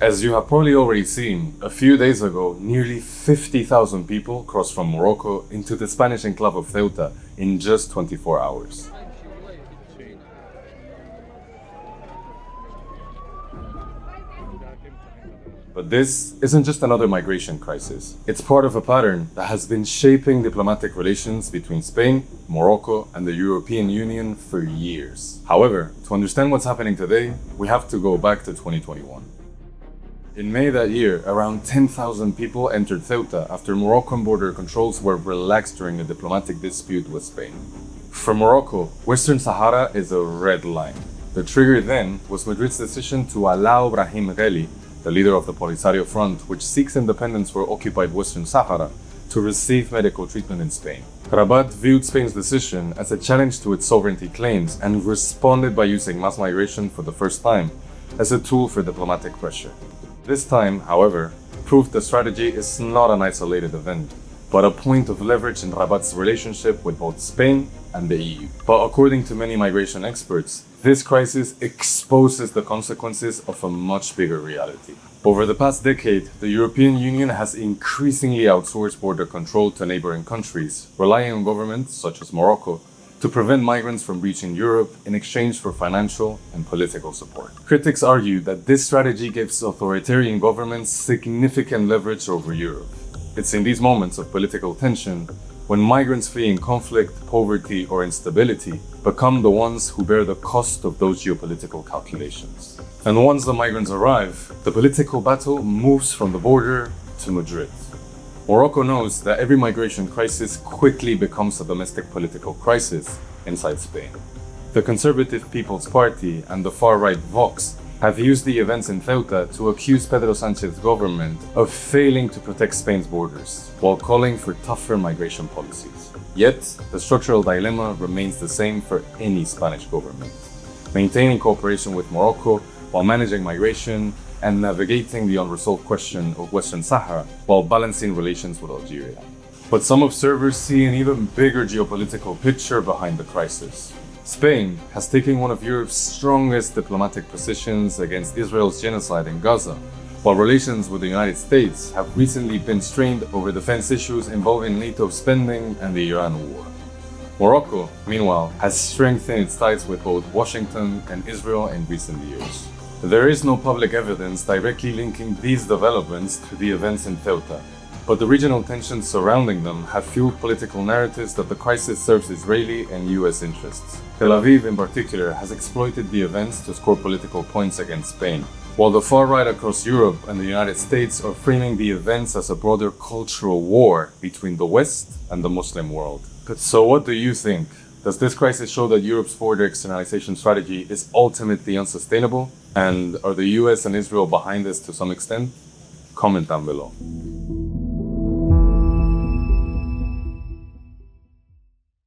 As you have probably already seen, a few days ago, nearly 50,000 people crossed from Morocco into the Spanish enclave of Ceuta in just 24 hours. But this isn't just another migration crisis. It's part of a pattern that has been shaping diplomatic relations between Spain, Morocco, and the European Union for years. However, to understand what's happening today, we have to go back to 2021. In May that year, around 10,000 people entered Ceuta after Moroccan border controls were relaxed during a diplomatic dispute with Spain. For Morocco, Western Sahara is a red line. The trigger then was Madrid's decision to allow Brahim Ghali, the leader of the Polisario Front, which seeks independence for occupied Western Sahara, to receive medical treatment in Spain. Rabat viewed Spain's decision as a challenge to its sovereignty claims and responded by using mass migration for the first time as a tool for diplomatic pressure. This time, however, proved the strategy is not an isolated event, but a point of leverage in Rabat's relationship with both Spain and the EU. But according to many migration experts, this crisis exposes the consequences of a much bigger reality. Over the past decade, the European Union has increasingly outsourced border control to neighboring countries, relying on governments, such as Morocco, to prevent migrants from reaching Europe in exchange for financial and political support. Critics argue that this strategy gives authoritarian governments significant leverage over Europe. It's in these moments of political tension when migrants fleeing conflict, poverty, or instability become the ones who bear the cost of those geopolitical calculations. And once the migrants arrive, the political battle moves from the border to Madrid. Morocco knows that every migration crisis quickly becomes a domestic political crisis inside Spain. The Conservative People's Party and the far-right Vox have used the events in Ceuta to accuse Pedro Sanchez's government of failing to protect Spain's borders, while calling for tougher migration policies. Yet, the structural dilemma remains the same for any Spanish government: maintaining cooperation with Morocco while managing migration and navigating the unresolved question of Western Sahara while balancing relations with Algeria. But some observers see an even bigger geopolitical picture behind the crisis. Spain has taken one of Europe's strongest diplomatic positions against Israel's genocide in Gaza, while relations with the United States have recently been strained over defense issues involving NATO spending and the Iran war. Morocco, meanwhile, has strengthened its ties with both Washington and Israel in recent years. There is no public evidence directly linking these developments to the events in Ceuta, but the regional tensions surrounding them have fueled political narratives that the crisis serves Israeli and US interests. Tel Aviv, in particular, has exploited the events to score political points against Spain, while the far right across Europe and the United States are framing the events as a broader cultural war between the West and the Muslim world. So what do you think? Does this crisis show that Europe's border externalization strategy is ultimately unsustainable? And are the US and Israel behind this to some extent? Comment down below.